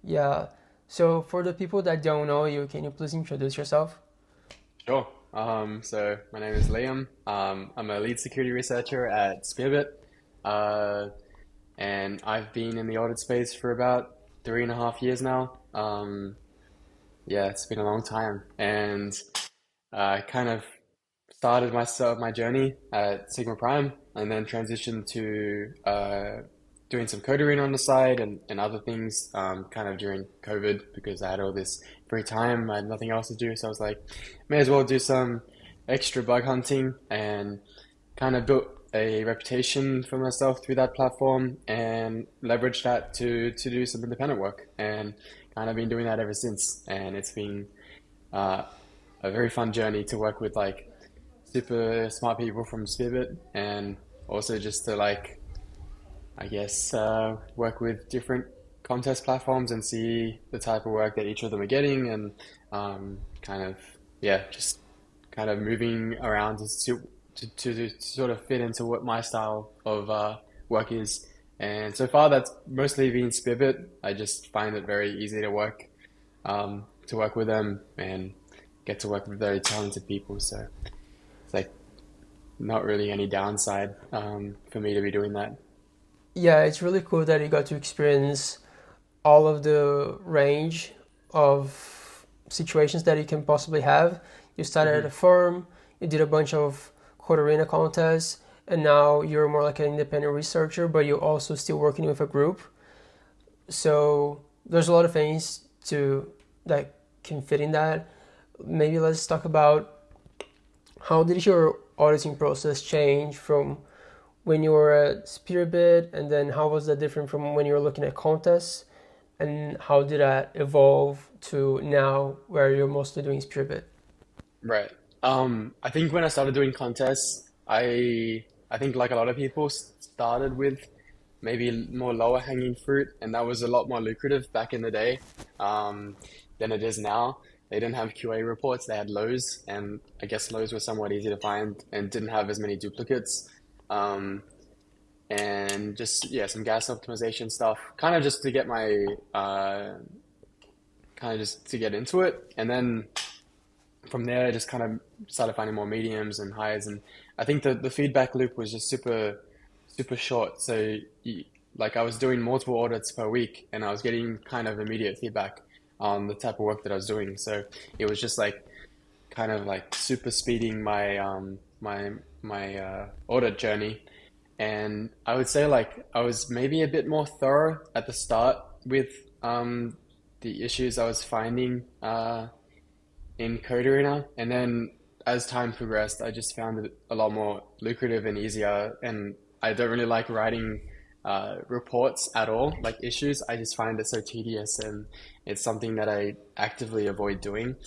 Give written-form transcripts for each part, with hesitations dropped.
Yeah. So for the people that don't know you, can you please introduce yourself? Sure. So my name is Liam. I'm a lead security researcher at Spearbit, uh, and I've been in the audit space for about 3.5 years now. Yeah, it's been a long time, and I kind of started my journey at Sigma Prime, and then transitioned to doing some coding on the side and other things, kind of during COVID because I had all this free time. I had nothing else to do, so I was like, may as well do some extra bug hunting and kind of built a reputation for myself through that platform and leveraged that to do some independent work and kind of been doing that ever since. And it's been uh, a very fun journey to work with like super smart people from Spivet and also just to like I guess work with different contest platforms and see the type of work that each of them are getting and kind of yeah just kind of moving around to sort of fit into what my style of work is. And so far that's mostly been Spivet. I just find it very easy to work with them and get to work with very talented people. So it's like not really any downside for me to be doing that. Yeah, it's really cool that you got to experience all of the range of situations that you can possibly have. You started at Hmm. a firm, you did a bunch of code arena contests, and now you're more like an independent researcher, but you're also still working with a group. So there's a lot of things to that can fit in that. Maybe let's talk about how did your auditing process change from when you were at Spearbit, and then how was that different from when you were looking at contests, and how did that evolve to now where you're mostly doing Spearbit? Right. I think when I started doing contests, I think like a lot of people started with maybe more lower hanging fruit, and that was a lot more lucrative back in the day than it is now. They didn't have QA reports, they had lows, and I guess lows were somewhat easy to find and didn't have as many duplicates. Um, and just yeah, some gas optimization stuff, kind of just to get my kind of just to get into it, and then from there, I just kind of started finding more mediums and highs, and I think the feedback loop was just super short. So like I was doing multiple audits per week, and I was getting kind of immediate feedback on the type of work that I was doing. So it was just like kind of like super speeding my audit journey. And I would say like I was maybe a bit more thorough at the start with the issues I was finding in Code Arena, and then as time progressed, I just found it a lot more lucrative and easier. And I don't really like writing reports at all, like issues. I just find it so tedious, and it's something that I actively avoid doing.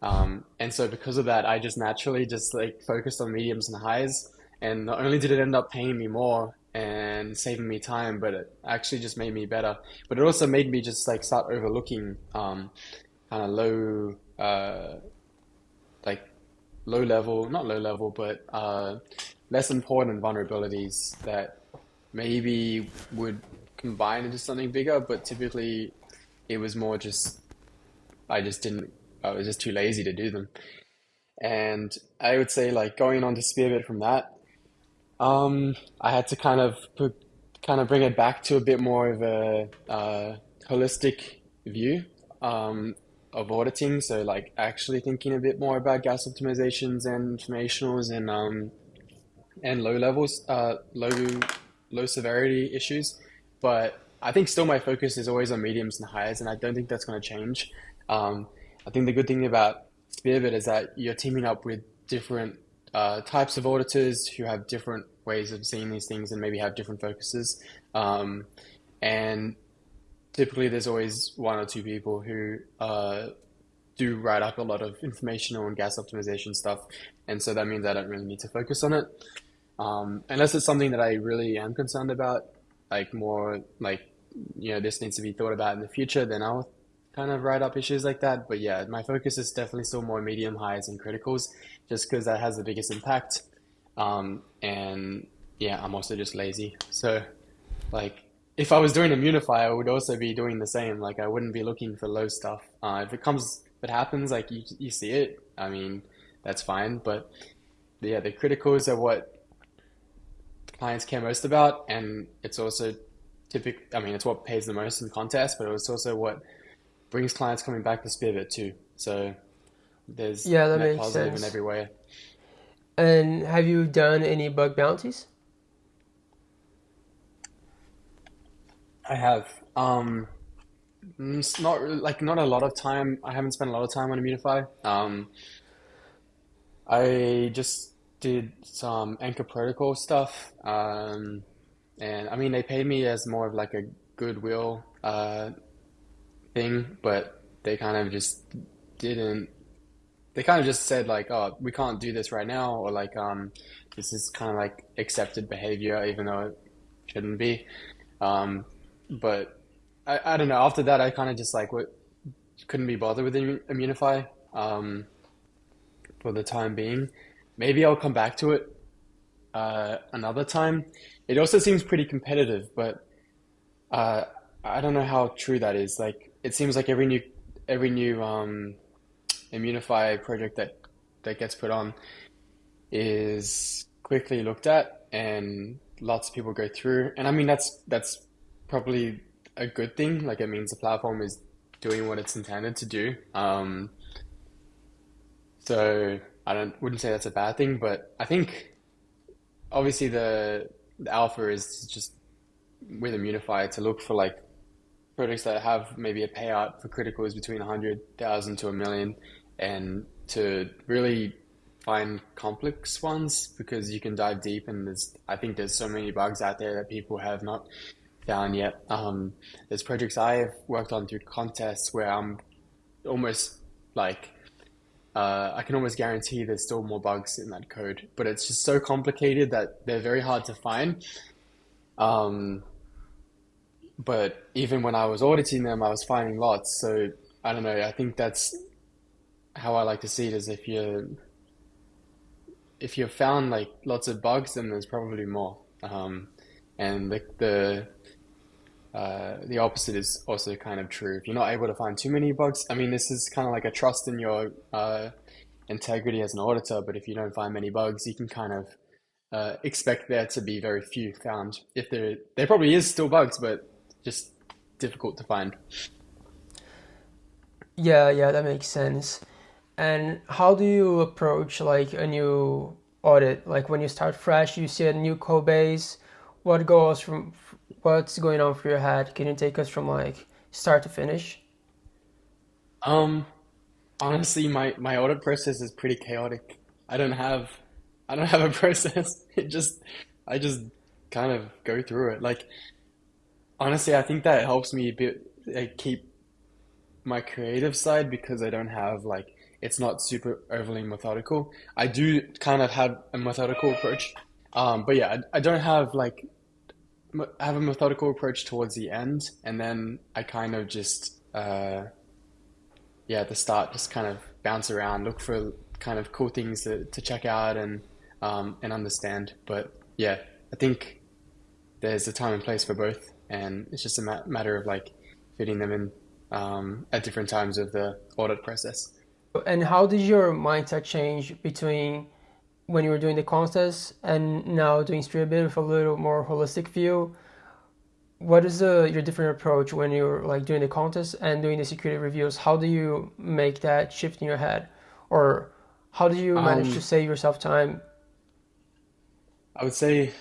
And so because of that, I just naturally just like focused on mediums and highs. And not only did it end up paying me more and saving me time, but it actually just made me better. But it also made me just like start overlooking kind of like low level, not low level, but less important vulnerabilities that maybe would combine into something bigger, but typically it was more just I just didn't I was just too lazy to do them. And I would say like going on to Spearbit from that, I had to kind of bring it back to a bit more of a holistic view of auditing. So like actually thinking a bit more about gas optimizations and informationals and low levels, low severity issues. But I think still my focus is always on mediums and highs, and I don't think that's going to change. I think the good thing about Spearbit is that you're teaming up with different types of auditors who have different ways of seeing these things and maybe have different focuses. Um, and typically, there's always one or two people who do write up a lot of informational and gas optimization stuff, and so that means I don't really need to focus on it. Unless it's something that I really am concerned about, like more like, this needs to be thought about in the future, then I'll kind of write up issues like that. But yeah, my focus is definitely still more medium, highs, and criticals, just because that has the biggest impact. And yeah, I'm also just lazy. So like if I was doing Immunify, I would also be doing the same. Like I wouldn't be looking for low stuff. If it happens, like you see it. I mean, that's fine. But yeah, the criticals are what clients care most about, and it's also typical. I mean, it's what pays the most in contests, but it's also what brings clients coming back to Spearbit too. So there's Yeah, that net makes positive in sense. every way. And have you done any bug bounties? I have. It's not like not a lot of time. I haven't spent a lot of time on Immunify. I just did some Anchor Protocol stuff. And I mean, they paid me as more of like a goodwill thing, but they kind of just didn't. They kind of just said like, "Oh, we can't do this right now," or like, "This is kind of like accepted behavior, even though it shouldn't be." Um, but I don't know. After that, I kind of just like what couldn't be bothered with Immunify for the time being. Maybe I'll come back to it another time. It also seems pretty competitive, but uh, I don't know how true that is. Like, it seems like every new Immunify project that gets put on is quickly looked at, and lots of people go through. And I mean, that's probably a good thing. Like, it means the platform is doing what it's intended to do. So I don't wouldn't say that's a bad thing, but I think obviously the alpha is just with Immunify to look for like projects that have maybe a payout for criticals between 100,000 to a million, and to really find complex ones because you can dive deep, and I think there's so many bugs out there that people have not found yet. There's projects I've worked on through contests where I'm almost like I can almost guarantee there's still more bugs in that code, but it's just so complicated that they're very hard to find. Um, but even when I was auditing them, I was finding lots. So I don't know. I think that's how I like to see it, is if you've found like lots of bugs, then there's probably more. And the opposite is also kind of true. If you're not able to find too many bugs, I mean, this is kind of like a trust in your integrity as an auditor. But if you don't find many bugs, you can kind of expect there to be very few found. If there probably is still bugs, but just difficult to find. Yeah, yeah, that makes sense. And how do you approach like a new audit? Like when you start fresh, you see a new code base. What goes from what's going on for your head? Can you take us from like start to finish? Um, Honestly, my audit process is pretty chaotic. I don't have I don't have a process. I just kind of go through it. Like honestly, I think that helps me a bit keep my creative side because I don't have like it's not super overly methodical. I do kind of have a methodical approach. But yeah, I don't have like I have a methodical approach towards the end, and then I kind of just yeah, at the start, just kind of bounce around, look for kind of cool things to check out and understand. But yeah, I think there's a time and place for both, and it's just a matter of like fitting them in at different times of the audit process. And how did your mindset change between when you were doing the contest and now doing street bit with a little more holistic view? What is your different approach when you're like doing the contest and doing the security reviews? How do you make that shift in your head, or how do you manage to Um, save yourself time? I would say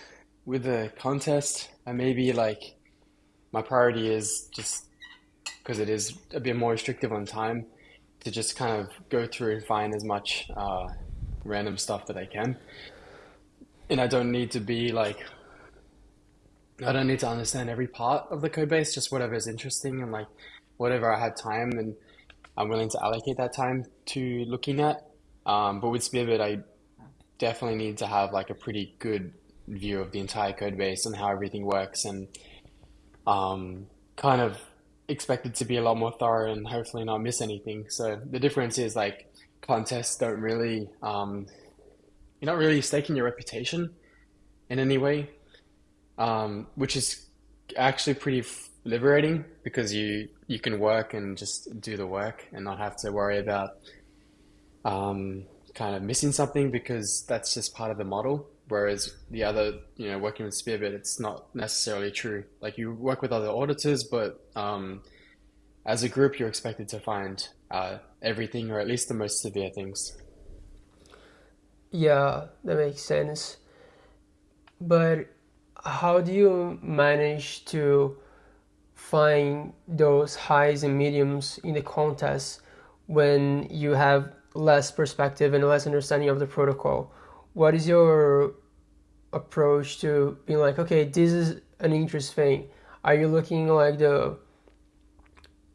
with the contest, I maybe like my priority is just because it is a bit more restrictive on time to just kind of go through and find as much random stuff that I can. And I don't need to be like I don't need to understand every part of the code base, just whatever is interesting and like whatever I have time and I'm willing to allocate that time to looking at. But with Spivet, I definitely need to have like a pretty good view of the entire code base and how everything works, and kind of expected to be a lot more thorough and hopefully not miss anything. So the difference is like contests don't really, you're not really staking your reputation in any way, which is actually pretty liberating because you can work and just do the work and not have to worry about kind of missing something because that's just part of the model. Whereas the other, working with Spearbit, it's not necessarily true. Like you work with other auditors, but as a group, you're expected to find everything or at least the most severe things. Yeah, that makes sense. But how do you manage to find those highs and mediums in the contest when you have less perspective and less understanding of the protocol? What is your approach to being like, okay, this is an interest thing? Are you looking like the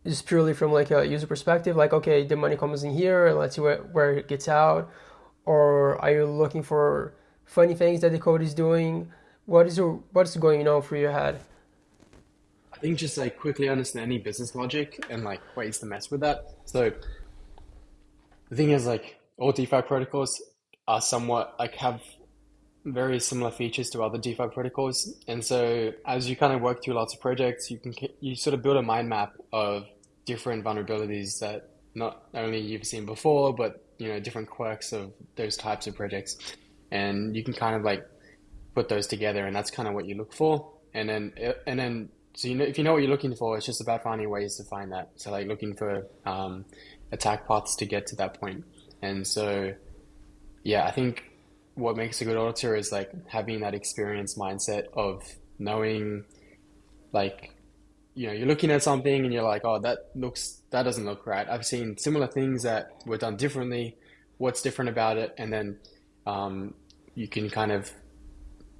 just purely from like a user perspective, like okay, the money comes in here, let's see where it gets out, or are you looking for funny things that the code is doing? What's going on through your head? I think just like quickly understanding business logic and like ways to mess with that. So the thing is like all DeFi protocols are somewhat like have very similar features to other DeFi protocols. And so as you kind of work through lots of projects, you sort of build a mind map of different vulnerabilities that not only you've seen before, but different quirks of those types of projects. And you can kind of like put those together, and that's kind of what you look for. And then so if you know what you're looking for, it's just about finding ways to find that. So like looking for attack paths to get to that point. And so yeah, I think what makes a good auditor is like having that experience mindset of knowing like you're looking at something and you're like, oh, that doesn't look right. I've seen similar things that were done differently. What's different about it? And then you can kind of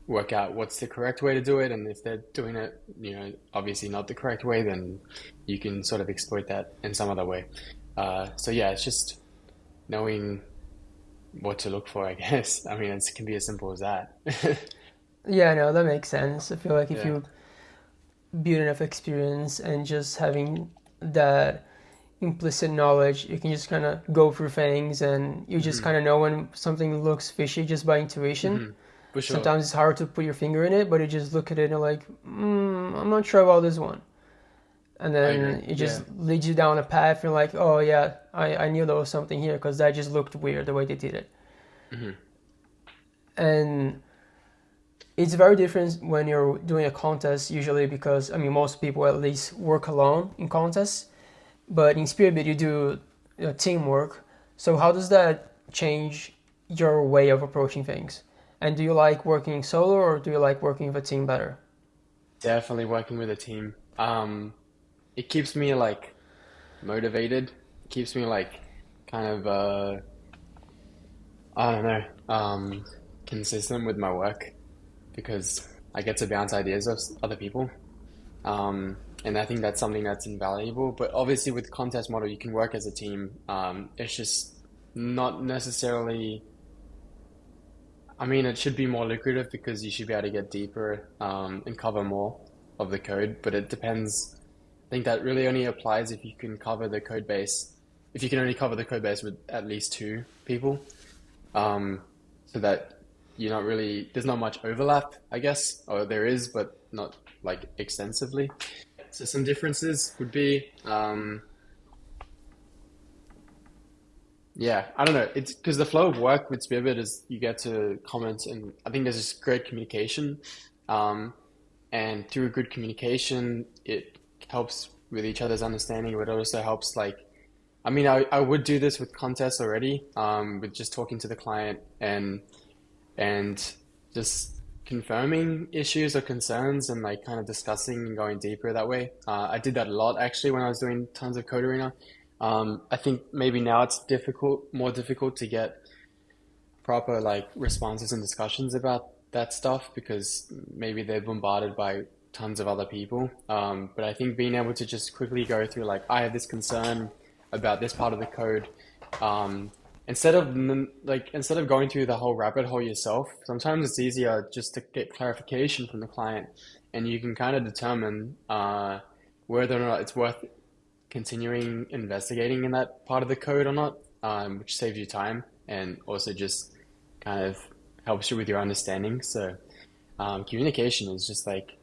work out what's the correct way to do it. And if they're doing it, obviously not the correct way, then you can sort of exploit that in some other way. So yeah, it's just knowing what to look for, I guess. I mean, it can be as simple as that. Yeah, no, that makes sense. I feel like if Yeah. you build enough experience and just having that implicit knowledge, you can just kind of go through things and you just hmm kind of know when something looks fishy just by intuition. hmm For sure. Sometimes it's hard to put your finger in it, but you just look at it and you're like, I'm not sure about this one. And I agree. then it Yeah. just leads you down a path. You're like, oh yeah, I knew there was something here because that just looked weird the way they did it. hmm And it's very different when you're doing a contest usually because, I mean, most people at least work alone in contests. But in Spirit, you do teamwork. So how does that change your way of approaching things? And do you like working solo or do you like working with a team better? Definitely working with a team. It keeps me like motivated. It keeps me like kind of I don't know, consistent with my work because I get to bounce ideas off other people. And I think that's something that's invaluable. But obviously, with contest model, you can work as a team. It's just not necessarily. I mean, it should be more lucrative because you should be able to get deeper and cover more of the code. But it depends. I think that really only applies if you can cover the code base. If you can only cover the code base with at least two people, so that you're not really. There's not much overlap, I guess, or there is, but not like extensively. So some differences would be, yeah, I don't know. It's because the flow of work with Spirit is you get to comment, and I think there's just great communication. Um, and through good communication, it helps with each other's understanding, but it also helps like, I mean, I would do this with contests already, with just talking to the client and just confirming issues or concerns and like kind of discussing and going deeper that way. I did that a lot actually when I was doing tons of Code Arena. I think maybe now it's more difficult to get proper like responses and discussions about that stuff because maybe they're bombarded by tons of other people. But I think being able to just quickly go through like I have this concern about this part of the code. Um, instead of going through the whole rabbit hole yourself, sometimes it's easier just to get clarification from the client, and you can kind of determine whether or not it's worth continuing investigating in that part of the code or not, which saves you time and also just kind of helps you with your understanding. So communication is just like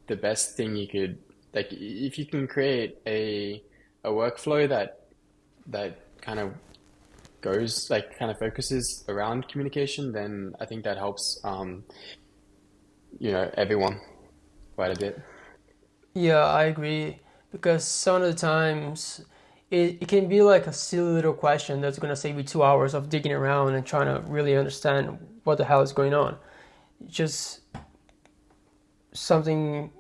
the the best thing you could like if you can create a workflow that kind of goes like kind of focuses around communication, then I think that helps everyone quite a bit. Yeah, I agree. Because some of the times it can be like a silly little question that's gonna save you 2 hours of digging around and trying to really understand what the hell is going on. Just something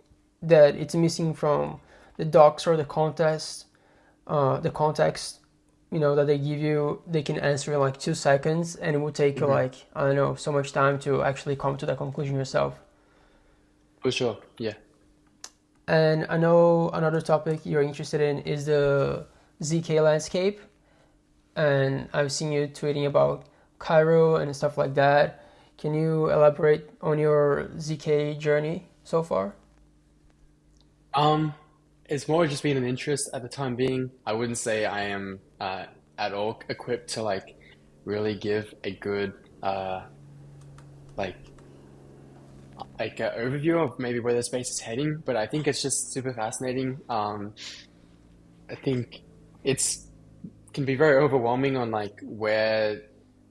that it's missing from the docs or the context, that they give you, they can answer in like 2 seconds, and it will take you Hmm. like, I don't know, so much time to actually come to that conclusion yourself. For sure. Yeah. And I know another topic you're interested in is the ZK landscape, and I've seen you tweeting about Cairo and stuff like that. Can you elaborate on your ZK journey so far? Um, it's more just been an interest at the time being. I wouldn't say I am at all equipped to like really give a good uh like overview of maybe where the space is heading, but I think it's just super fascinating. I think it's can be very overwhelming on like where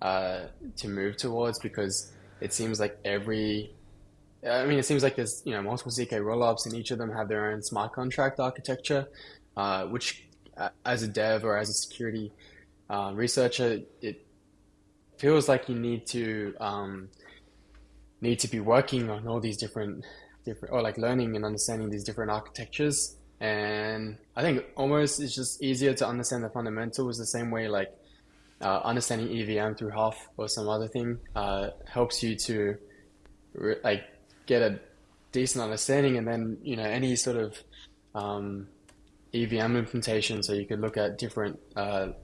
uh to move towards because it seems like it seems like there's multiple ZK rollups and each of them have their own smart contract architecture, which as a dev or as a security researcher, it feels like you need to be working on all these different or like learning and understanding these different architectures. And I think almost it's just easier to understand the fundamentals the same way like understanding EVM through Huff or some other thing helps you to like get a decent understanding, and then any sort of um, EVM implementation. So you could look at different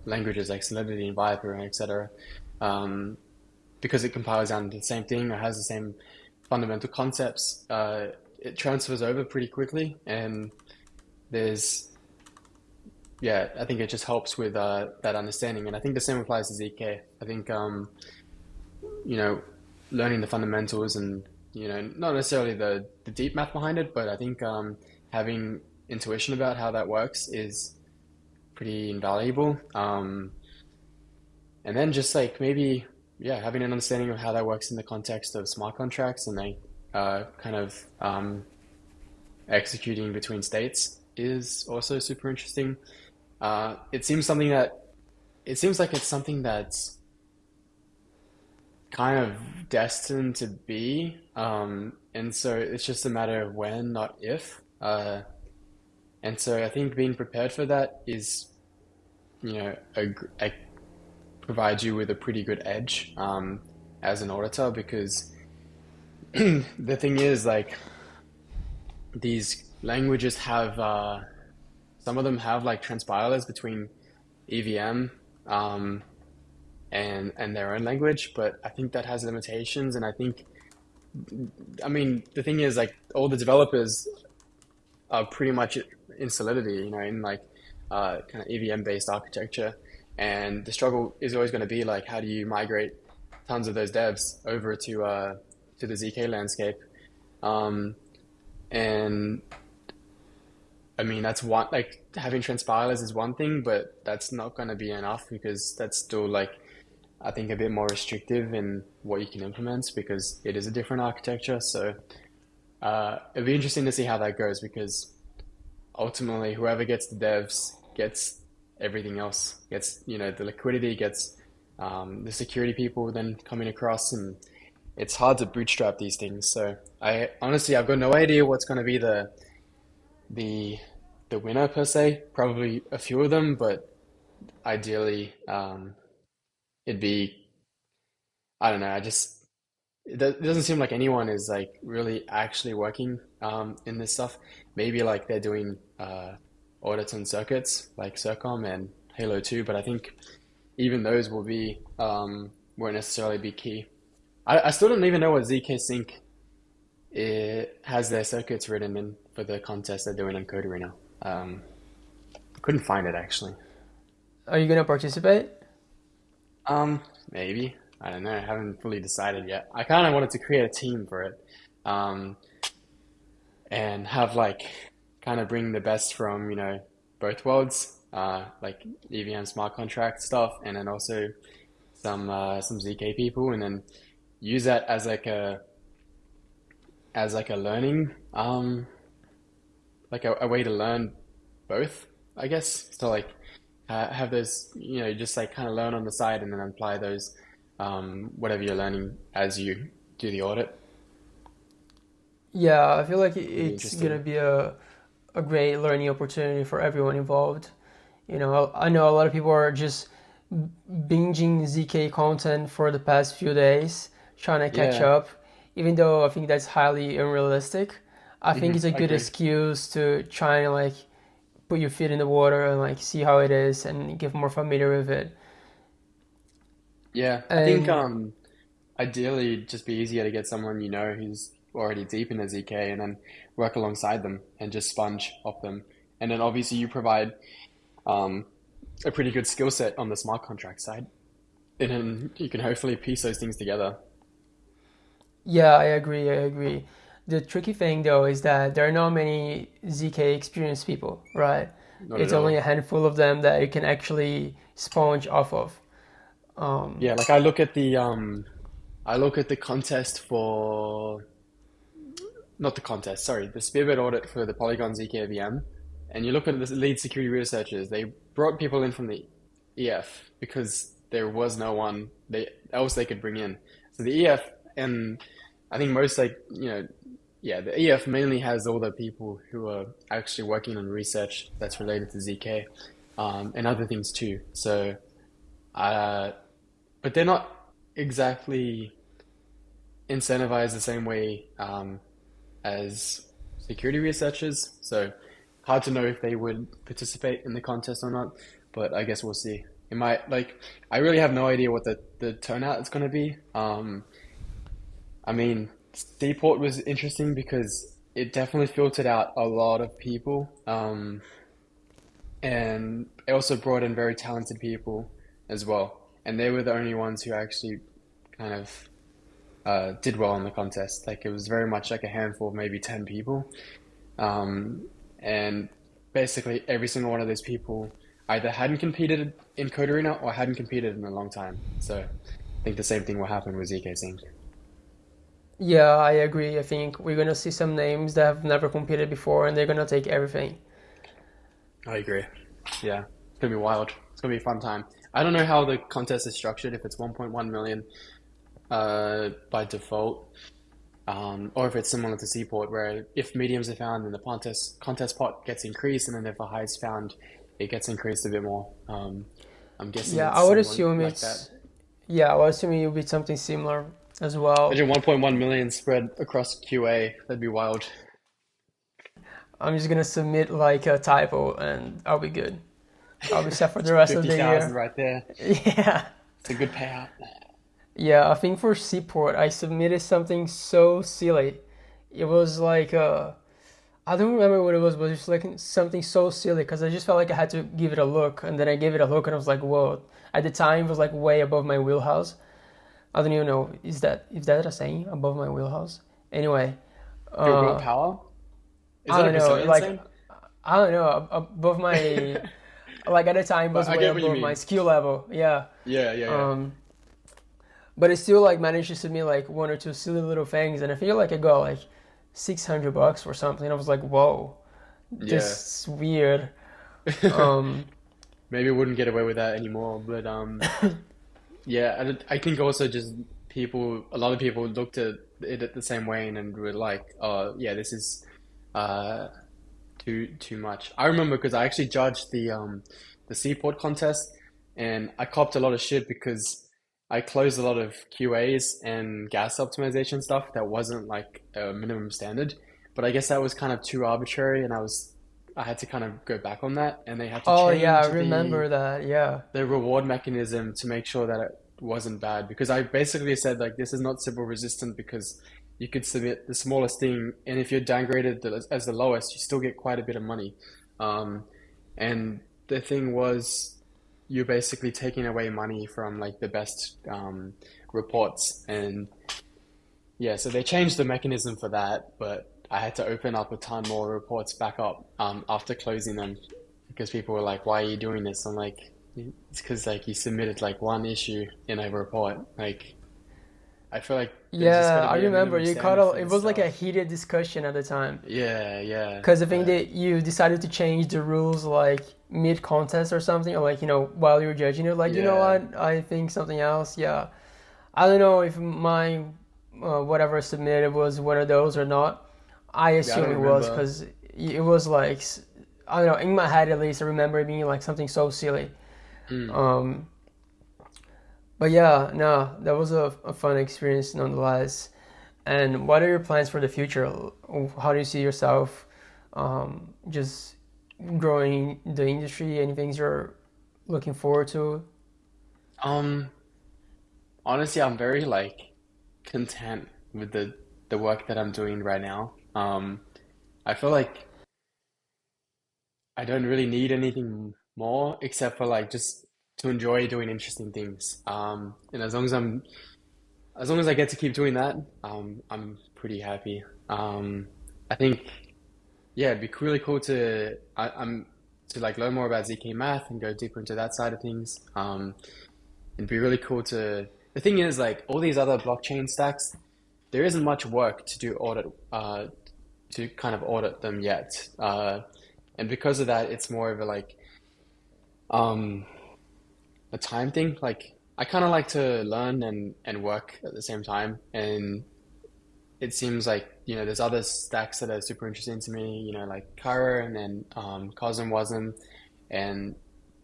languages like Solidity and Viper and etc. Um, because it compiles down to the same thing or has the same fundamental concepts. It transfers over pretty quickly, and there's yeah, I think it just helps with that understanding, and I think the same applies to ZK. I think you know, learning the fundamentals and not necessarily the deep math behind it, but I think having intuition about how that works is pretty invaluable. And then just like maybe having an understanding of how that works in the context of smart contracts and like kind of executing between states is also super interesting. It seems something that it seems like it's something that's kind of destined to be. And so it's just a matter of when, not if. And so I think being prepared for that is, a provides you with a pretty good edge as an auditor because the thing is like these languages have some of them have like transpilers between EVM um, and their own language, but I think that has limitations, and I mean the thing is like all the developers are pretty much in Solidity, in like kind of EVM based architecture. And the struggle is always going to be like, how do you migrate tons of those devs over to the ZK landscape? Um, and I mean, that's one like having transpilers is one thing, but that's not going to be enough because that's still like I think a bit more restrictive in what you can implement because it is a different architecture. So it'd be interesting to see how that goes because ultimately whoever gets the devs gets everything else, gets the liquidity, gets the security people then coming across, and it's hard to bootstrap these things. So I honestly I've got no idea what's going to be the the winner per se. Probably a few of them, but ideally it'd be I don't know. It doesn't seem like anyone is like really actually working in this stuff. Maybe like they're doing audits and circuits like Circom and Halo 2, but I think even those won't necessarily be key. I still don't even know what ZK Sync has their circuits written in for the contest they're doing in Code Arena. Couldn't find it actually. Are you gonna participate? Maybe. I don't know. I haven't fully decided yet. I kind of wanted to create a team for it. Um, and have like kind of bring the best from, both worlds, like EVM smart contract stuff, and then also some ZK people, and then use that as like a learning, like a way to learn both, I guess. So like have those, just like kind of learn on the side and then apply those, whatever you're learning as you do the audit. Yeah, I feel like Pretty it's gonna interesting. be a great learning opportunity for everyone involved. I know a lot of people are just binging ZK content for the past few days, trying to catch Yeah, up, even though I think that's highly unrealistic. I think it's a I good agree. excuse to try and like put your feet in the water and like see how it is and get more familiar with it. Yeah, I think And ideally it'd just be easier to get someone who's already deep in the ZK and then work alongside them and just sponge off them. And then obviously you provide um, a pretty good skill set on the smart contract side. And then you can hopefully piece those things together. yeah, I agree. I agree. The tricky thing though is that there are not many ZK experienced people, right? Not at It's only all. a handful of them that you can actually sponge off of. Um, Yeah, like I look at the contest for not the contest, sorry, the Spearbird audit for the Polygon ZK VM, and you look at the lead security researchers, they brought people in from the EF because there was no one else they could bring in. So the EF, and I think most like, yeah, the EF mainly has all the people who are actually working on research that's related to ZK, and other things too. So, uh, but they're not exactly incentivized the same way, as security researchers. So hard to know if they would participate in the contest or not, but I guess we'll see. It might like I really have no idea what the turnout is going to be. I mean, Seaport was interesting because it definitely filtered out a lot of people, and it also brought in very talented people as well. And they were the only ones who actually kind of did well in the contest. Like it was very much like a handful of maybe 10 people. And basically every single one of those people either hadn't competed in Code Arena or hadn't competed in a long time. So I think the same thing will happen with ZK Sync. yeah, I agree. I think we're gonna see some names that have never competed before, and they're gonna take everything. I agree. Yeah, it's gonna be wild. It's gonna be a fun time. I don't know how the contest is structured, if it's 1.1 million by default, or if it's similar to Seaport, where if mediums are found, then the contest pot gets increased, and then if a high is found, it gets increased a bit more. I'm guessing Yeah, it's I would somewhat assume like that. it's yeah, I would assume it would be something similar as well. Imagine 1.1 million spread across QA. That'd be wild. I'm just gonna submit like a typo, and I'll be good. I'll be set for the rest of the 50,000 year. right there. Yeah. It's a good payout. Yeah, I think for Seaport, I submitted something so silly. It was like I don't remember what it was, but it was like something so silly because I just felt like I had to give it a look, and then I gave it a look, and I was like, whoa. At the time, it was like way above my wheelhouse. I don't even know is that a saying above my wheelhouse? Anyway, Your uh, willpower? Is I that a don't know, Brazilian like saying? I don't know, above my like at the time But was I way get what you above my mean. skill level. Yeah. Yeah, yeah, yeah. Um, but it still like managed to submit like one or two silly little things, and I feel like I got like $600 or something. I was like, whoa, Yeah. this is weird. Um, Maybe I wouldn't get away with that anymore, but yeah, I think also just a lot of people looked at it the same way and were like, oh, yeah, this is uh, too much. I remember because I actually judged the Seaport contest, and I copped a lot of shit because I closed a lot of QAs and gas optimization stuff that wasn't like a minimum standard. But I guess that was kind of too arbitrary, and I had to kind of go back on that, and they had to oh yeah, I change remember that. Yeah. the reward mechanism to make sure that it wasn't bad. Because I basically said like this is not Sybil resistant because you could submit the smallest thing, and if you're downgraded as the lowest, you still get quite a bit of money. Um, and the thing was, you're basically taking away money from like the best reports, and yeah, so they changed the mechanism for that. But I had to open up a ton more reports back up after closing them because people were like, "Why are you doing this?" I'm like, "It's because like you submitted like one issue in a report. Like I feel like there's just got Yeah, to I be a remember minimum you caught standard a, for it this was like a stuff." heated discussion at the time. Yeah, yeah, Because I think but that you decided to change the rules like mid contest or something, or like, while you were judging it, like, yeah, what, I think something else. Yeah. I don't know if my whatever I submitted was one of those or not. I yeah. I assume don't it was remember. because it was like, I don't know, in my head at least, I remember it being like something so silly. Mm. Um, but yeah, no, that was a fun experience nonetheless. And what are your plans for the future? How do you see yourself just growing the industry? Any things you're looking forward to? Um, Honestly, I'm very like content with the work that I'm doing right now. I feel like I don't really need anything more except for like just to enjoy doing interesting things. And as long as I get to keep doing that, I'm pretty happy. I think yeah, it'd be really cool I'm to like learn more about ZK math and go deeper into that side of things. It'd be really cool to. The thing is, like all these other blockchain stacks, there isn't much work to do audit to kind of audit them yet. And because of that, it's more of a like um, a time thing. Like I kind of like to learn and work at the same time, and it seems like there's other stacks that are super interesting to me. Like Kara and then Cosm Wasm, and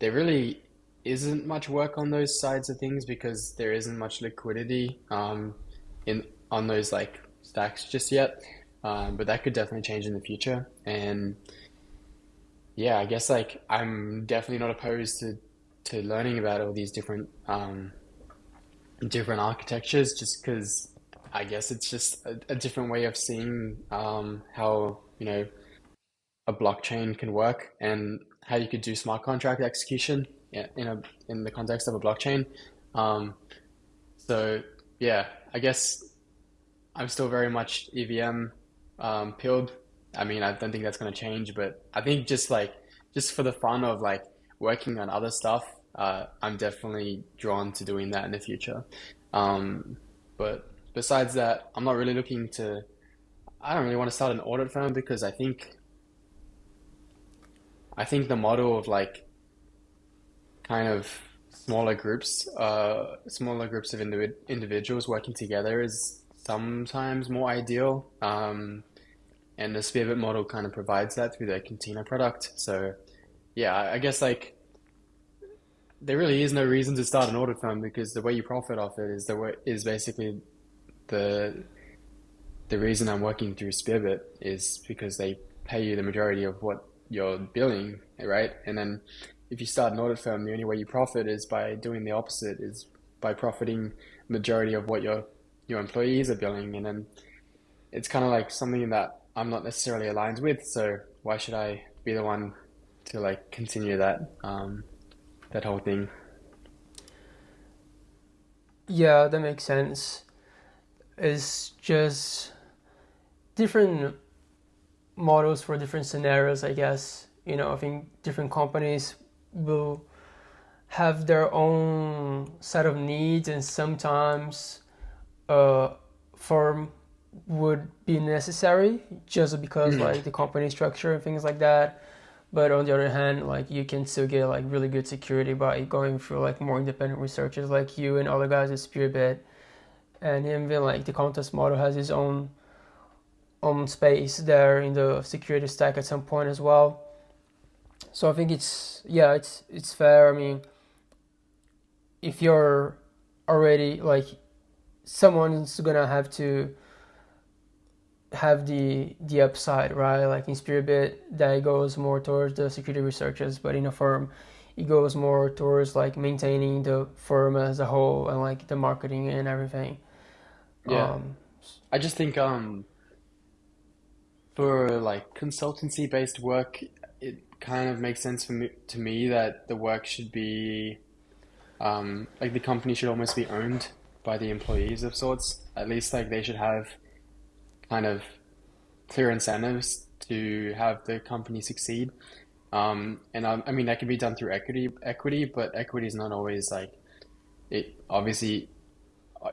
there really isn't much work on those sides of things because there isn't much liquidity in on those like stacks just yet. But that could definitely change in the future. And yeah, I guess like I'm definitely not opposed to learning about all these different architectures just because I guess it's just a different way of seeing how a blockchain can work and how you could do smart contract execution in the context of a blockchain. Um, so yeah, I guess I'm still very much EVM pilled. I mean, I don't think that's going to change, but I think just for the fun of like working on other stuff, I'm definitely drawn to doing that in the future. Um, but besides that, I'm not really looking to. I don't really want to start an audit firm because I think the model of like kind of smaller groups of individuals working together is sometimes more ideal. And the Spearbit model kind of provides that through their Container product. So yeah, I guess like there really is no reason to start an audit firm because the way you profit off it is basically the the reason I'm working through Spearbit is because they pay you the majority of what you're billing, right? And then if you start an audit firm, the only way you profit is by doing the opposite, is by profiting majority of what your employees are billing. And then it's kind of like something that I'm not necessarily aligned with. So why should I be the one to like continue that whole thing? Yeah, that makes sense. It's just different models for different scenarios, I guess. I think different companies will have their own set of needs, and sometimes a firm would be necessary just because Mm, like the company structure and things like that. But on the other hand, like you can still get like really good security by going through like more independent researchers like you and other guys at Spearbit. And even like the contest model has its own space there in the security stack at some point as well. So I think it's fair. I mean, if you're already like someone's gonna have to have the upside, right? Like in Spiritbit, that goes more towards the security researchers, but in a firm, it goes more towards like maintaining the firm as a whole and like the marketing and everything. yeah, Um, I just think for like consultancy based work, it kind of makes sense to me that the work should be like the company should almost be owned by the employees of sorts. At least like they should have kind of clear incentives to have the company succeed. And I mean that can be done through equity, but equity is not always like it. Obviously,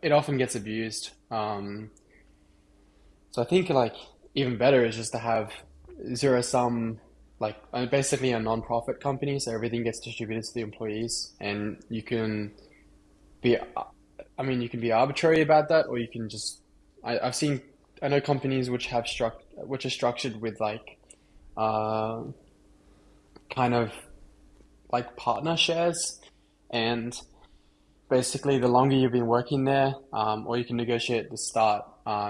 it often gets abused. So I think like even better is just to have zero sum, like basically a non-profit company, so everything gets distributed to the employees, and you can be, I mean, you can be arbitrary about that, or you can just, I've seen, I know companies which are structured with like, uh, kind of like partner shares, and basically the longer you've been working there, or you can negotiate at the start,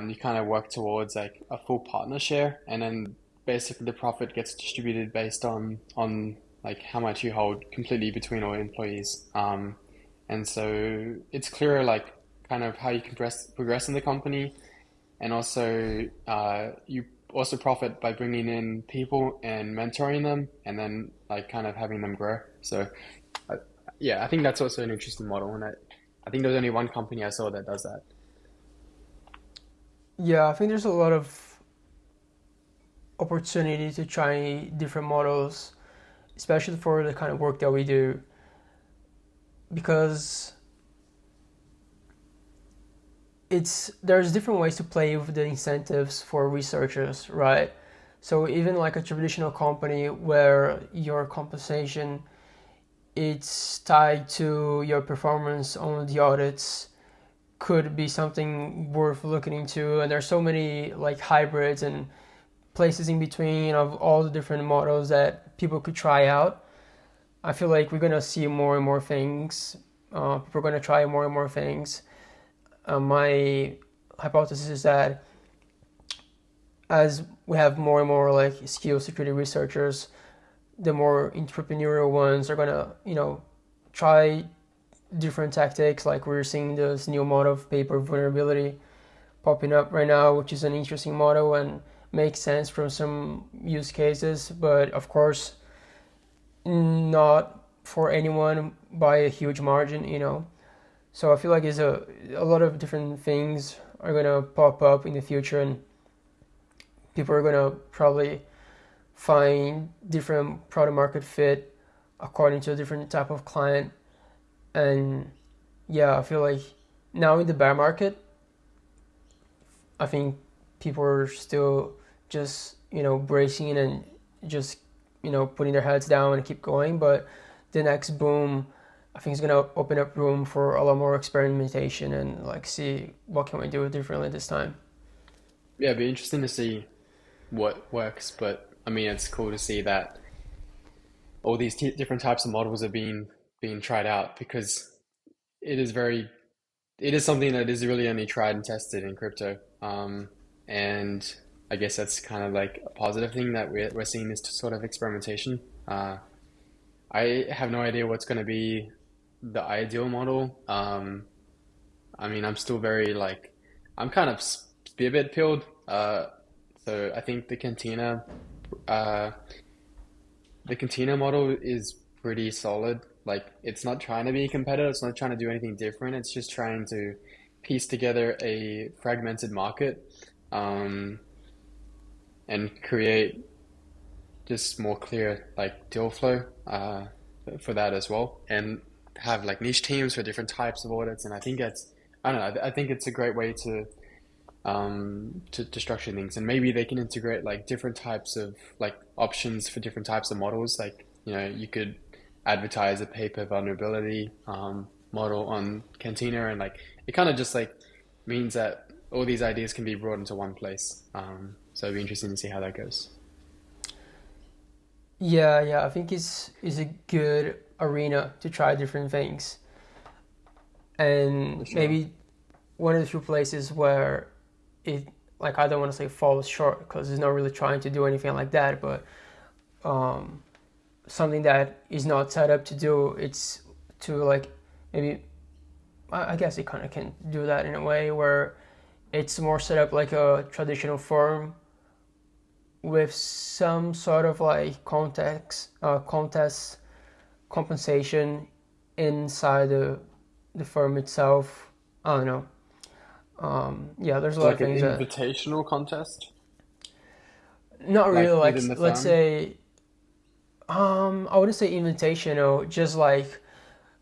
you kind of work towards like a full partner share, and then basically the profit gets distributed based on like how much you hold completely between all employees. And so it's clearer like kind of how you can progress in the company, and also you also profit by bringing in people and mentoring them, and then like kind of having them grow. So uh, yeah, I think that's also an interesting model, and I think there's only one company I saw that does that. Yeah, I think there's a lot of opportunity to try different models, especially for the kind of work that we do, because there's different ways to play with the incentives for researchers, right? So even like a traditional company where your compensation it's tied to your performance on the audits could be something worth looking into, and there's so many like hybrids and places in between of all the different models that people could try out. I feel like we're gonna see more and more things. People are gonna try more and more things. My hypothesis is that as we have more and more like skilled security researchers, the more entrepreneurial ones are gonna, try different tactics. Like we're seeing this new model of paper vulnerability popping up right now, which is an interesting model and makes sense from some use cases, but of course not for anyone by a huge margin. So I feel like there's a lot of different things are gonna pop up in the future, and people are gonna probably find different product market fit according to a different type of client. And yeah, I feel like now in the bear market, I think people are still just, bracing and just, putting their heads down and keep going. But the next boom, I think is going to open up room for a lot more experimentation and like see what can we do differently this time. Yeah, it'd be interesting to see what works, but I mean, it's cool to see that all these different types of models are being tried out, because it is very it is something that is really only tried and tested in crypto. And I guess that's kind of like a positive thing that we're seeing this sort of experimentation. I have no idea what's going to be the ideal model. I mean, I'm still very like, I'm kind of spearhead pilled. So I think uh, the cantina model is pretty solid. Like, it's not trying to be competitive. It's not trying to do anything different. It's just trying to piece together a fragmented market, um, and create just more clear like deal flow for that as well, and have like niche teams for different types of audits. And I think I don't know. I think it's a great way to structure things, and maybe they can integrate like different types of like options for different types of models. Like, you could advertise a paper vulnerability model on Cantina, and like it kind of just like means that all these ideas can be brought into one place. So it'd be interesting to see how that goes. Yeah, yeah, I think it's a good arena to try different things, For and sure. maybe one of the few places where it, like, I don't want to say falls short because it's not really trying to do anything like that, but um, something that is not set up to do it's to like maybe I guess it kind of can do that in a way where it's more set up like a traditional firm with some sort of like contest compensation inside the firm itself. I don't know. Yeah, there's a It's lot of like an things that invitational contest. Not really. like Like within the let's firm? say, I wouldn't say invitational, just like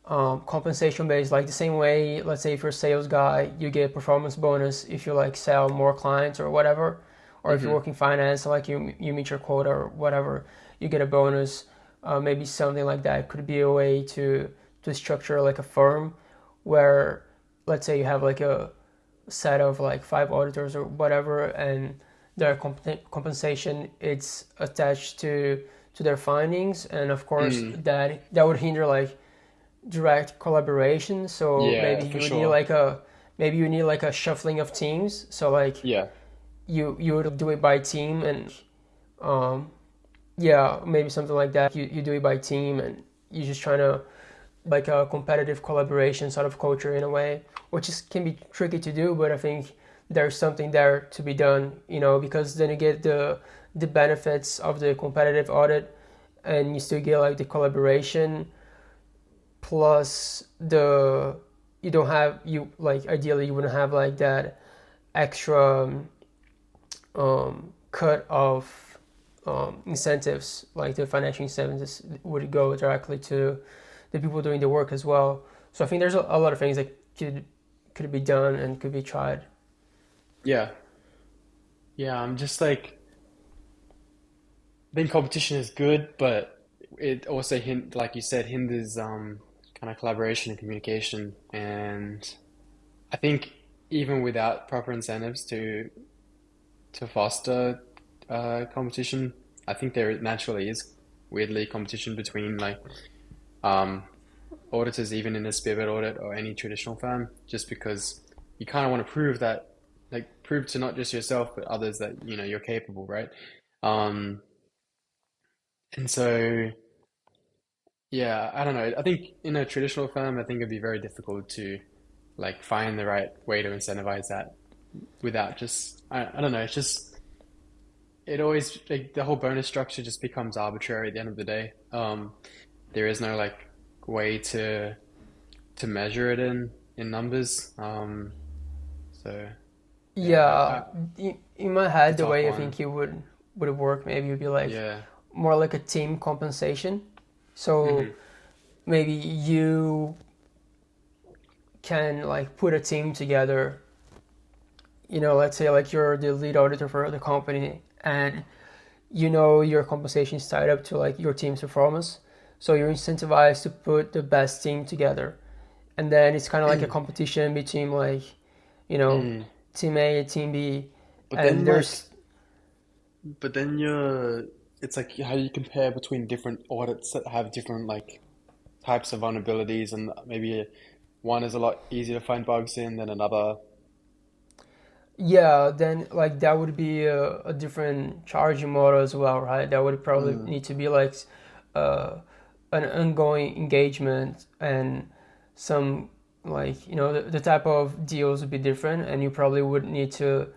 compensation based. Like the same way, let's say if you're a sales guy, you get a performance bonus if you like sell more clients or whatever, or if you're Mm-hmm. working finance, like you meet your quota or whatever, you get a bonus. Maybe something like that could be a way to structure like a firm where, let's say you have like a set of like five auditors or whatever, and their compensation it's attached to their findings, and of course Mm. that would hinder like direct collaboration. So Yeah, maybe for you would need sure. like a shuffling of teams. So like Yeah. you would do it by team, and um yeah, maybe something like that. You do it by team, and you're just trying to like a competitive collaboration sort of culture in a way, which is can be tricky to do, but I think there's something there to be done, because then you get the benefits of the competitive audit, and you still get like the collaboration plus the you don't have you like ideally you wouldn't have like that extra cut of incentives, like the financial incentives would go directly to the people doing the work as well. So I think there's a lot of things that could be done and could be tried. Yeah. Yeah, I'm just like I think competition is good, but it also like you said, hinders kind of collaboration and communication. And I think even without proper incentives to foster competition, I think there naturally is weirdly competition between like um auditors, even in a spearhead audit or any traditional firm, just because you kind of want to prove that, like prove to not just yourself but others that you're capable, right? Um, and so yeah, I don't know. I think in a traditional firm, I think it'd be very difficult to like find the right way to incentivize that without just I don't know. It's just it always like the whole bonus structure just becomes arbitrary at the end of the day. There is no like way to measure it in numbers. So yeah, Yeah, in my it's a head, the tough way I one. think it would work maybe would be like Yeah. more like a team compensation. So Hmm. maybe you can like put a team together. Let's say like you're the lead auditor for the company, and your compensation is tied up to like your team's performance. So you're incentivized to put the best team together, and then it's kind of like a competition between like you know Mm. team A and team B, But and then like there's but then it's like how you compare between different audits that have different like types of vulnerabilities, and maybe one is a lot easier to find bugs in than another. yeah, then like that would be a different charging model as well, right? That would probably Mm. need to be like uh, an ongoing engagement, and some like the type of deals would be different, and you probably would need to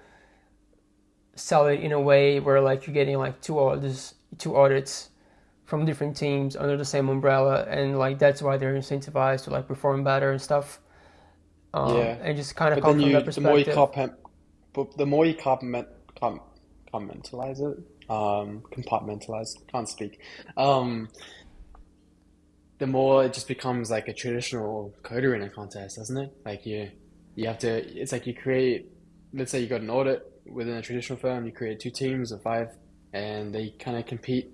sell it in a way where like you're getting like two audits from different teams under the same umbrella, and like that's why they're incentivized to like perform better and stuff, Yeah. and just kind of But come then from that the more you perspective. but the more you com compartmentalize it, compartmentalize, can't speak. Um, the more it just becomes like a traditional code arena contest, doesn't it? Like you have to, it's like you create, let's say you got an audit within a traditional firm, you create two teams of five, and they kind of compete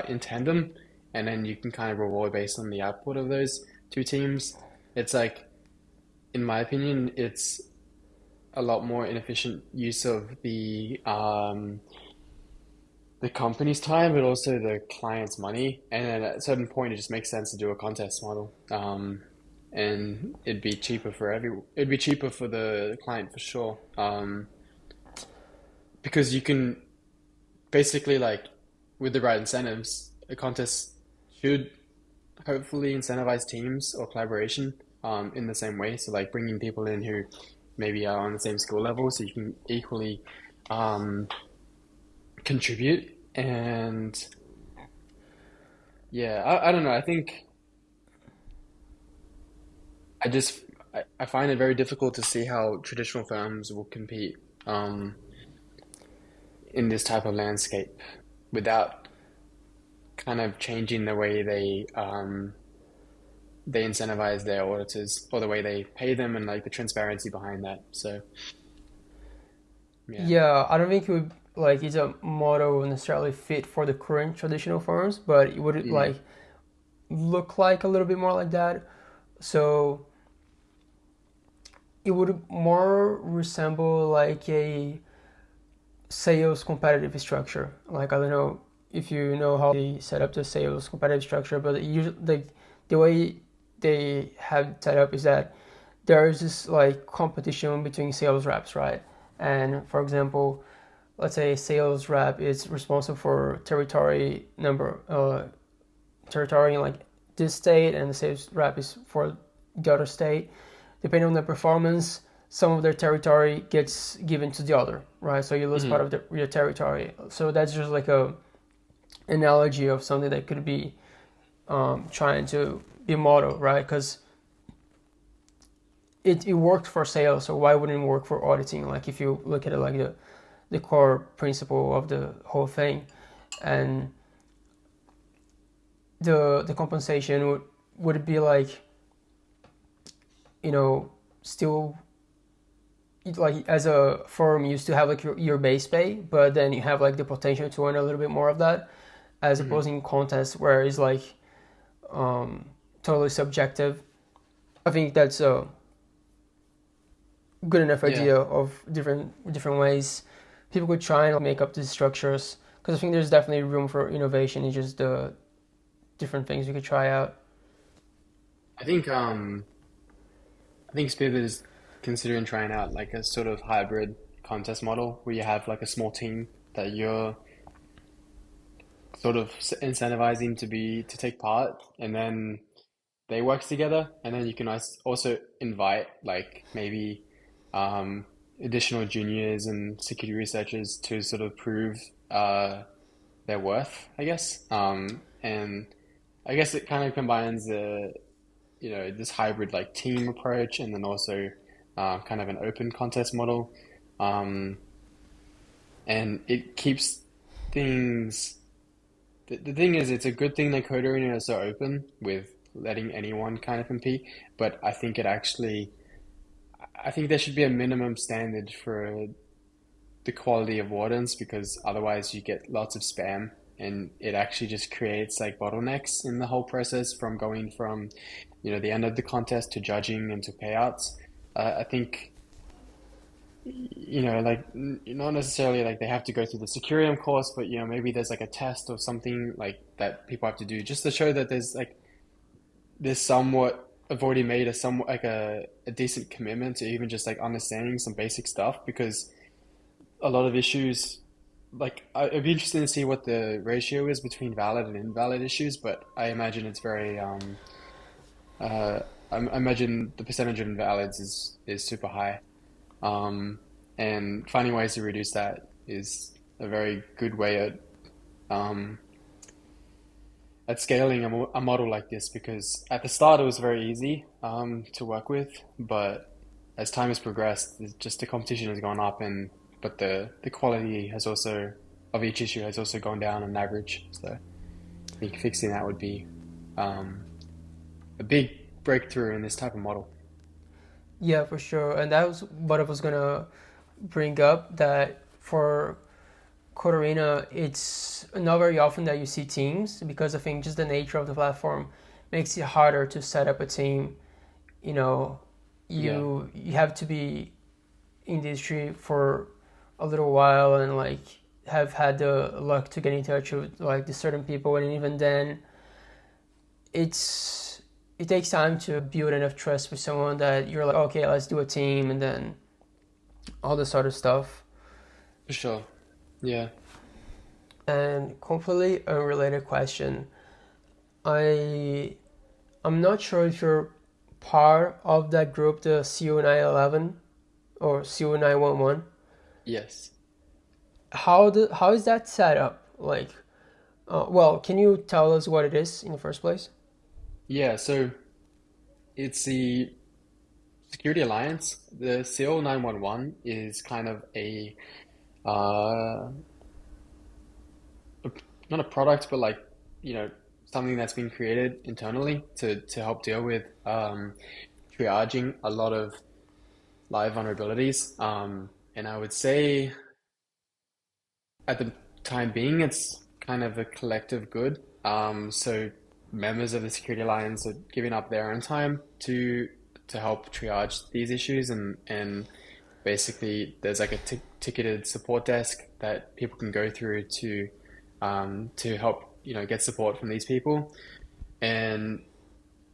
in tandem, and then you can kind of reward based on the output of those two teams. It's like, in my opinion, it's a lot more inefficient use of the company's time, but also the client's money. And then at a certain point, it just makes sense to do a contest model. And it'd be cheaper for the client for sure. Because you can basically like with the right incentives, a contest should hopefully incentivize teams or collaboration in the same way. So like bringing people in who maybe are on the same skill level, so you can equally um, contribute. And yeah, I don't know. I think I just I find it very difficult to see how traditional firms will compete um, in this type of landscape without kind of changing the way they incentivize their auditors or the way they pay them and like the transparency behind that. So yeah. Yeah, I don't think it would like it's a model necessarily fit for the current traditional firms, but it would Mm, like look like a little bit more like that. So it would more resemble like a sales competitive structure. Like I don't know if you know how they set up the sales competitive structure, but usually the way they have set up is that there is this like competition between sales reps, right? And for example, let's say a sales rep is responsible for territory in like this state, and the sales rep is for the other state. Depending on their performance, some of their territory gets given to the other, right? So you lose part mhm. of your territory. So that's just like a analogy of something that could be trying to be a model, right? Because it worked for sales, so why wouldn't it work for auditing? Like if you look at it like the core principle of the whole thing, and the compensation would it be like still like as a firm you used to have like your base pay, but then you have like the potential to earn a little bit more of that, as opposed in contests where it's like totally subjective. I think that's a good enough Yeah. idea of different ways people could try and make up these structures, because I think there's definitely room for innovation in just the different things we could try out. I think I think Spiv is considering trying out like a sort of hybrid contest model where you have like a small team that you're sort of incentivizing to take part, and then they work together, and then you can also invite like maybe um, additional juniors and security researchers to sort of prove their worth, I guess. And I guess it kind of combines the this hybrid like team approach, and then also kind of an open contest model, um, and it keeps things. The thing is, it's a good thing that Code Arena is so open with letting anyone kind of compete, but I think there should be a minimum standard for the quality of wardens because otherwise you get lots of spam and it actually just creates like bottlenecks in the whole process from going from, the end of the contest to judging and to payouts. I think, like not necessarily like they have to go through the Securium course, but maybe there's like a test or something like that people have to do just to show that there's somewhat I've already made a somewhat like a decent commitment to even just like understanding some basic stuff because a lot of issues like I'd be interested to see what the ratio is between valid and invalid issues, but I imagine it's very uh I imagine the percentage of invalids is super high. Um and finding ways to reduce that is a very good way um at scaling a model like this because at the start it was very easy to work with, but as time has progressed, just the competition has gone up, and but the quality has also of each issue has also gone down on average. So I think fixing that would be um, a big breakthrough in this type of model. Yeah, for sure. And that was what I was gonna bring up, that for Code Arena, it's not very often that you see teams, because I think just the nature of the platform makes it harder to set up a team. You know, Yeah, you have to be in the industry for a little while and like have had the luck to get in touch with like the certain people, and even then, it takes time to build enough trust with someone that you're like, okay, let's do a team, and then all this sort of stuff. for sure. Yeah. And completely unrelated question. I I'm not sure if you're part of that group, the CO911 or CO911. Yes. How is that set up? Like, well, can you tell us what it is in the first place? Yeah. So it's the Security Alliance. The CO 911 is kind of a uh, not a product, but like, something that's been created internally to help deal with triaging a lot of live vulnerabilities. And I would say at the time being, it's kind of a collective good. So members of the Security Alliance are giving up their own time to help triage these issues, and basically there's like a ticketed support desk that people can go through to help get support from these people. And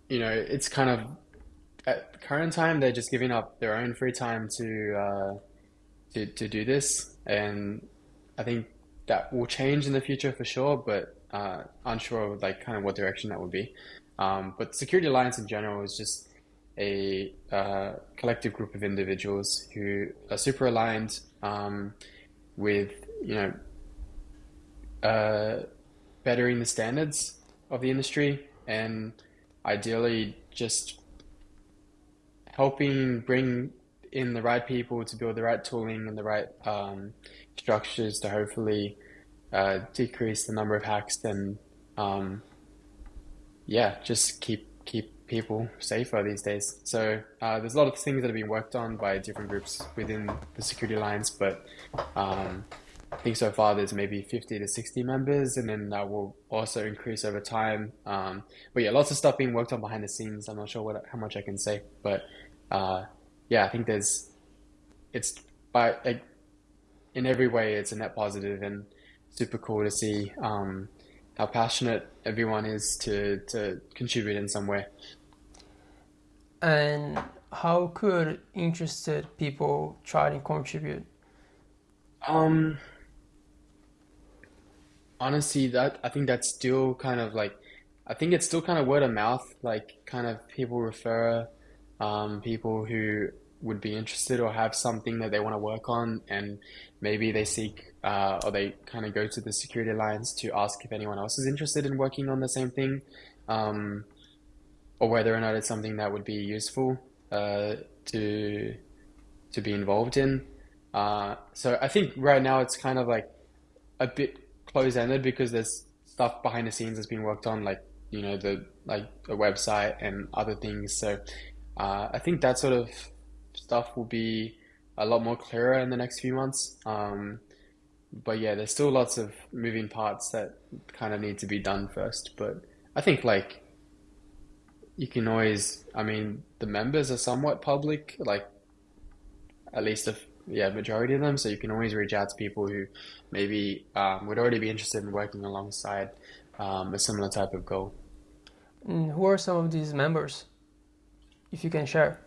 it's kind of at the current time they're just giving up their own free time to do this, and I think that will change in the future for sure, but unsure of like kind of what direction that would be. But Security Alliance in general is just a collective group of individuals who are super aligned with you know uh, bettering the standards of the industry, and ideally just helping bring in the right people to build the right tooling and the right structures to hopefully decrease the number of hacks and um, yeah, just keep people safer these days. So there's a lot of things that have been worked on by different groups within the Security Alliance, but um, I think so far there's maybe 50 to 60 members, and then that will also increase over time. But yeah, lots of stuff being worked on behind the scenes. I'm not sure how much I can say, but uh, yeah, I think it's by like in every way it's a net positive and super cool to see how passionate everyone is to contribute in some way. And how could interested people try to contribute? Um, Honestly, that I think that's still kind of like I think it's still kind of word of mouth, like kind of people refer people who would be interested or have something that they want to work on, and maybe they seek or they kind of go to the Security Alliance to ask if anyone else is interested in working on the same thing, um, or whether or not it's something that would be useful uh, to to be involved in. So I think right now it's kind of like a bit close-ended because there's stuff behind the scenes that's been worked on, like the like a website and other things. So I think that sort of stuff will be a lot more clearer in the next few months. But yeah, there's still lots of moving parts that kind of need to be done first. But I think like you can always, I mean, the members are somewhat public, like at least if yeah, majority of them. So you can always reach out to people who maybe would already be interested in working alongside a similar type of goal. And who are some of these members, if you can share?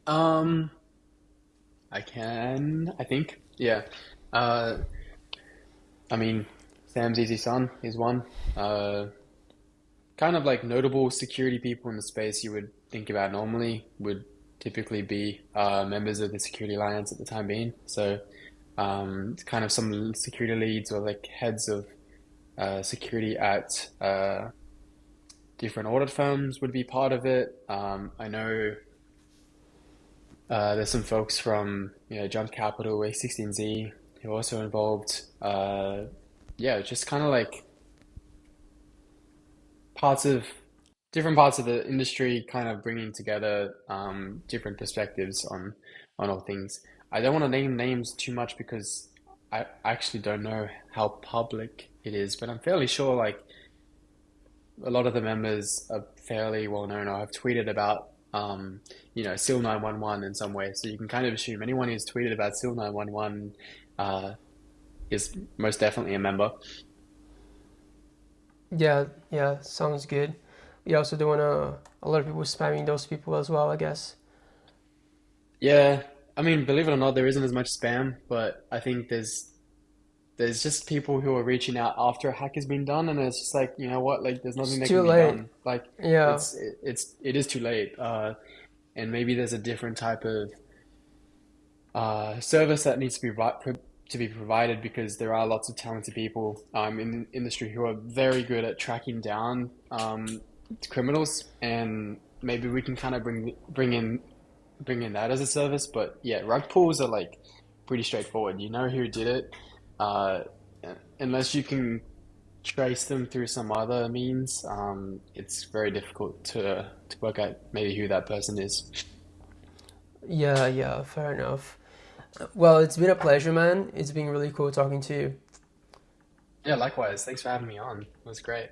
Um, I think, yeah. Uh, I mean, Sam's easy son is one. Uh, Kind of like notable security people in the space you would think about normally would typically be members of the Security Alliance at the time being. So it's kind of some security leads or like heads of security at different audit firms would be part of it. I know there's some folks from Jump Capital, A16Z who are also involved. Yeah, just kind of like parts of different parts of the industry kind of bringing together different perspectives on all things. I don't want to name names too much because I actually don't know how public it is, but I'm fairly sure like a lot of the members are fairly well known or have tweeted about SEAL 911 in some way. So you can kind of assume anyone who's tweeted about SEAL 911 uh, is most definitely a member. Yeah, yeah, sounds good. We also don't want a lot of people spamming those people as well, I guess. Yeah, I mean, believe it or not, there isn't as much spam, but I think there's just people who are reaching out after a hack has been done, and it's just like, you know what, like there's It's nothing that too can be late. done. Like Yeah, it is too late. And maybe there's a different type of service that needs to to be provided because there are lots of talented people in the industry who are very good at tracking down criminals, and maybe we can kind of bring in that as a service. But yeah, rug pulls are like pretty straightforward. You know who did it. Uh, unless you can trace them through some other means, it's very difficult to work out maybe who that person is. Yeah, yeah, fair enough. Well, it's been a pleasure, man. It's been really cool talking to you. Yeah, likewise. Thanks for having me on. It was great.